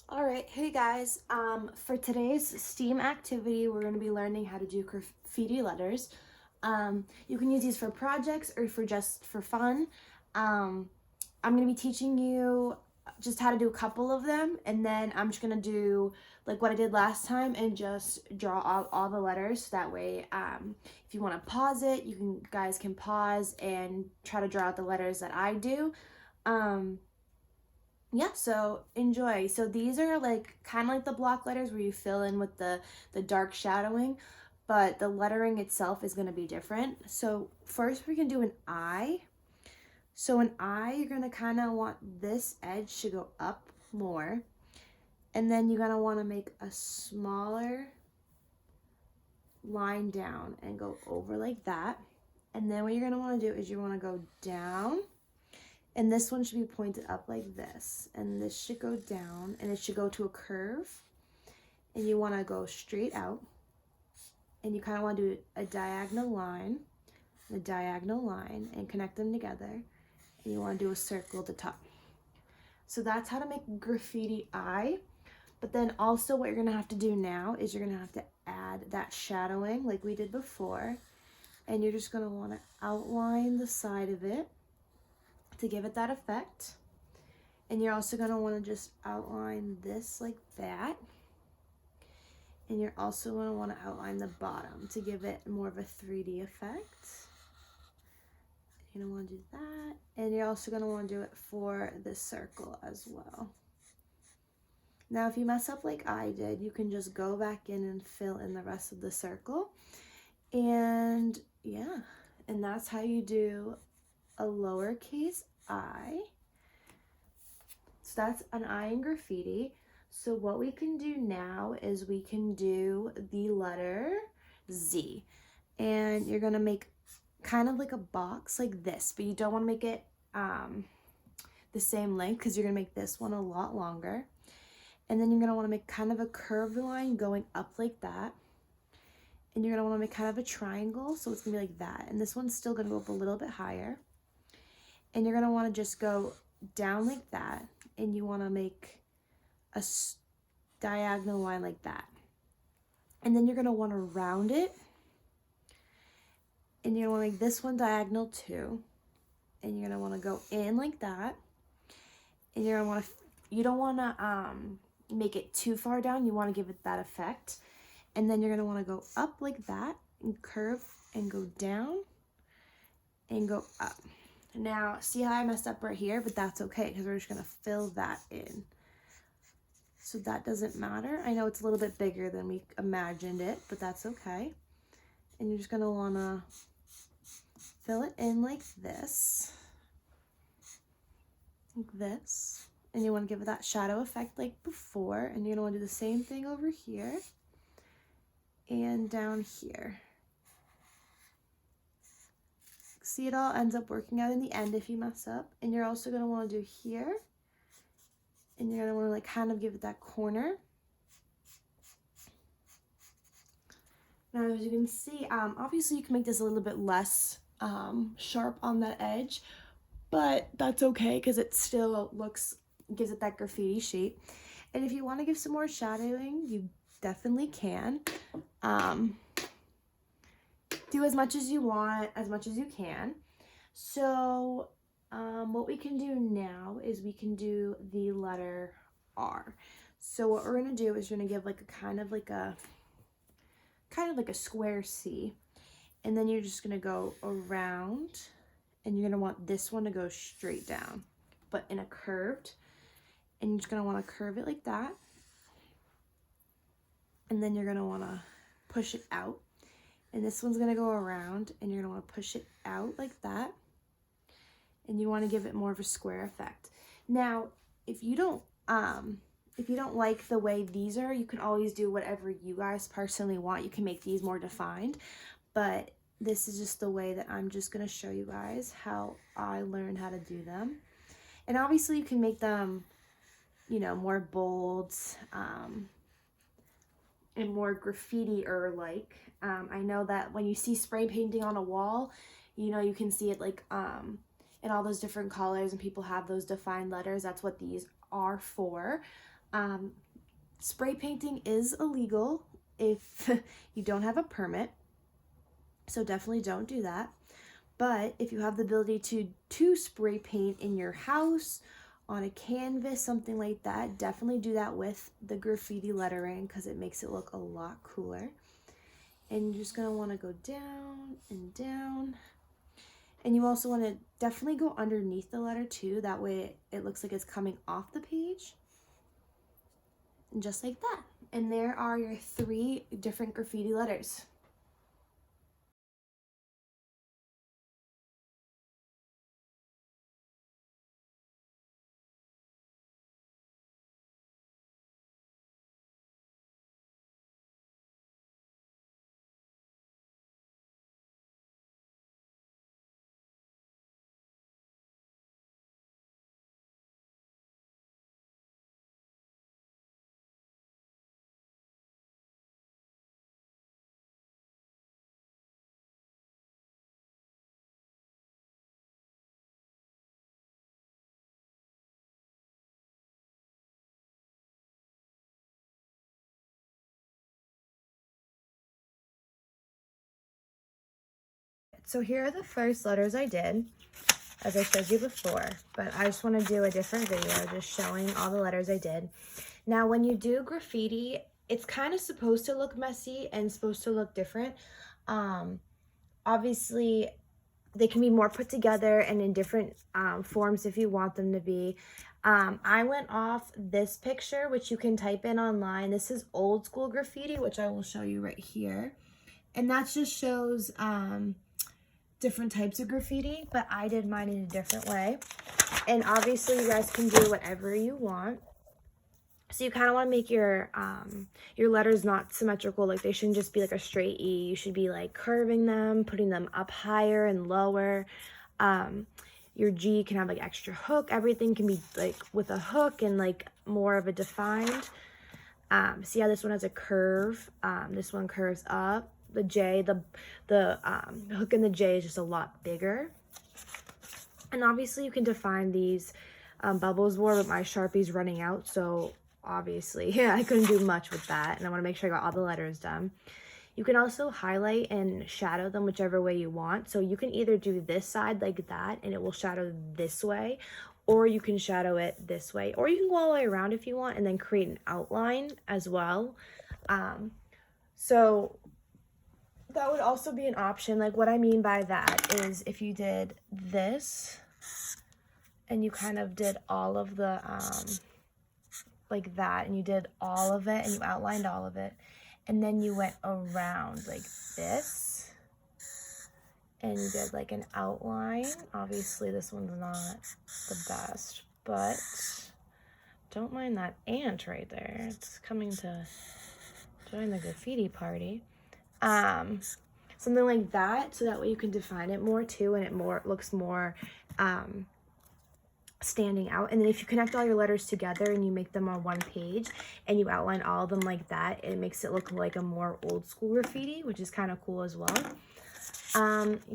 All right, hey guys. For today's STEAM activity, we're going to be learning how to do graffiti letters. You can use these for projects or for just for fun. Um, I'm going to be teaching you just how to do a couple of them, and then I'm just going to do like what I did last time and just draw out all the letters. So that way, if you want to pause it, guys can pause and try to draw out the letters that I do. Um, yeah, so enjoy. So these are like kind of like the block letters where you fill in with the dark shadowing, but the lettering itself is going to be different. So first we can do an I. So an I, you're going to kind of want this edge to go up more, and then you're going to want to make a smaller line down and go over like that. And then what you're going to want to do is you want to go down. And this one should be pointed up like this. And this should go down and it should go to a curve. And you want to go straight out. And you kind of want to do a diagonal line, and connect them together. And you want to do a circle at the top. So that's how to make graffiti eye. But then also what you're going to have to do now is you're going to have to add that shadowing like we did before. And you're just going to want to outline the side of it to give it that effect. And you're also going to want to just outline this like that. And you're also going to want to outline the bottom to give it more of a 3D effect. You're going to want to do that. And you're also going to want to do it for this circle as well. Now, if you mess up like I did, you can just go back in and fill in the rest of the circle. And yeah, and that's how you do a lowercase I. So that's an I in graffiti. So what we can do now is we can do the letter Z. And you're going to make kind of like a box like this, but you don't want to make it the same length because you're going to make this one a lot longer. And then you're going to want to make kind of a curved line going up like that. And you're going to want to make kind of a triangle, so it's going to be like that. And this one's still going to go up a little bit higher. And you're going to want to just go down like that. And you want to make a diagonal line like that. And then you're going to want to round it. And you're going to want to make this one diagonal too. And you're going to want to go in like that. And you're going to want to, you don't want to make it too far down. You want to give it that effect. And then you're going to want to go up like that and curve and go down and go up. Now, see how I messed up right here? But that's okay because we're just going to fill that in. So that doesn't matter. I know it's a little bit bigger than we imagined it, but that's okay. And you're just going to want to fill it in like this. Like this. And you want to give it that shadow effect like before. And you're going to want to do the same thing over here and down here. See, it all ends up working out in the end if you mess up. And you're also going to want to do here. And you're going to want to like kind of give it that corner. Now, as you can see, obviously you can make this a little bit less sharp on that edge, but that's okay because it still gives it that graffiti shape. And if you want to give some more shadowing, you definitely can. Do as much as you want, as much as you can. So what we can do now is we can do the letter R. So what we're going to do is we're going to give like a kind of like a square C. And then you're just going to go around and you're going to want this one to go straight down, but in a curved. And you're just going to want to curve it like that. And then you're going to want to push it out. And this one's going to go around and you're going to want to push it out like that. And you want to give it more of a square effect. Now, if you don't like the way these are, you can always do whatever you guys personally want. You can make these more defined, but this is just the way that I'm just going to show you guys how I learned how to do them. And obviously you can make them, you know, more bold, and more graffiti or like. I know that when you see spray painting on a wall, you know, you can see it like in all those different colors and people have those defined letters. That's what these are for. Spray painting is illegal if you don't have a permit, so definitely don't do that. But if you have the ability to spray paint in your house, on a canvas, something like that, definitely do that with the graffiti lettering because it makes it look a lot cooler. And you're just going to want to go down and down. And you also want to definitely go underneath the letter too. That way it looks like it's coming off the page. And just like that. And there are your 3 different graffiti letters. So here are the first letters I did, as I showed you before, but I just want to do a different video just showing all the letters I did. Now, when you do graffiti, it's kind of supposed to look messy and supposed to look different. Obviously, they can be more put together and in different forms if you want them to be. I went off this picture, which you can type in online. This is old school graffiti, which I will show you right here. And that just shows different types of graffiti, but I did mine in a different way. And obviously you guys can do whatever you want. So you kind of want to make your letters not symmetrical. Like they shouldn't just be like a straight E. You should be like curving them, putting them up higher and lower. Your G can have like extra hook. Everything can be like with a hook and like more of a defined. See how this one has a curve? This one curves up. The J, the hook in the J is just a lot bigger. And obviously you can define these bubbles more, but my Sharpie's running out, so obviously, yeah, I couldn't do much with that, and I want to make sure I got all the letters done. You can also highlight and shadow them whichever way you want. So you can either do this side like that, and it will shadow this way, or you can shadow it this way, or you can go all the way around if you want, and then create an outline as well. So that would also be an option. Like what I mean by that is if you did this, and you kind of did all of the like that, and you did all of it and you outlined all of it, and then you went around like this and you did like an outline. Obviously this one's not the best, but don't mind that ant right there. It's coming to join the graffiti party. Something like that, so that way you can define it more too, and it looks more standing out. And then if you connect all your letters together and you make them on one page and you outline all of them like that, it makes it look like a more old school graffiti, which is kind of cool as well.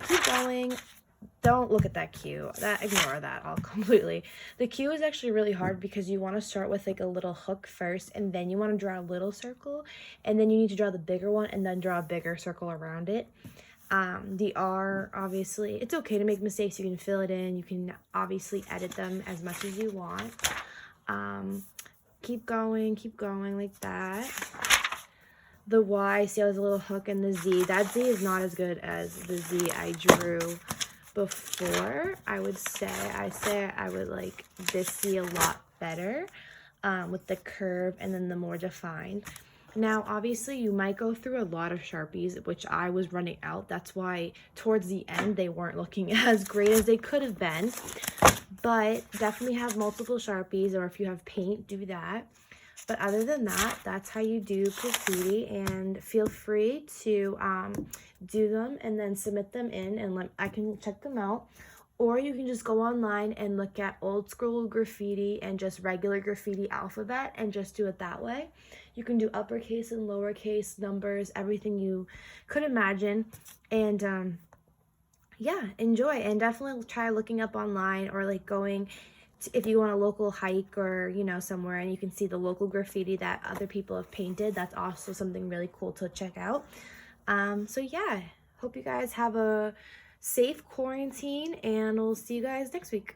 Keep going. Don't look at that Q. Ignore that all completely. The Q is actually really hard because you want to start with like a little hook first, and then you want to draw a little circle, and then you need to draw the bigger one and then draw a bigger circle around it. The R, obviously, it's okay to make mistakes. You can fill it in. You can obviously edit them as much as you want. Keep going like that. The Y, see how there's a little hook, and the Z. That Z is not as good as the Z I drew before. I would say I would like this Z a lot better with the curve and then the more defined. Now, obviously, you might go through a lot of Sharpies, which I was running out. That's why towards the end, they weren't looking as great as they could have been. But definitely have multiple Sharpies, or if you have paint, do that. But other than that, that's how you do graffiti, and feel free to do them and then submit them in, and I can check them out. Or you can just go online and look at old school graffiti and just regular graffiti alphabet and just do it that way. You can do uppercase and lowercase numbers, everything you could imagine. And yeah, enjoy, and definitely try looking up online or like going if you want a local hike or, you know, somewhere and you can see the local graffiti that other people have painted, that's also something really cool to check out. So yeah, hope you guys have a safe quarantine, and we'll see you guys next week.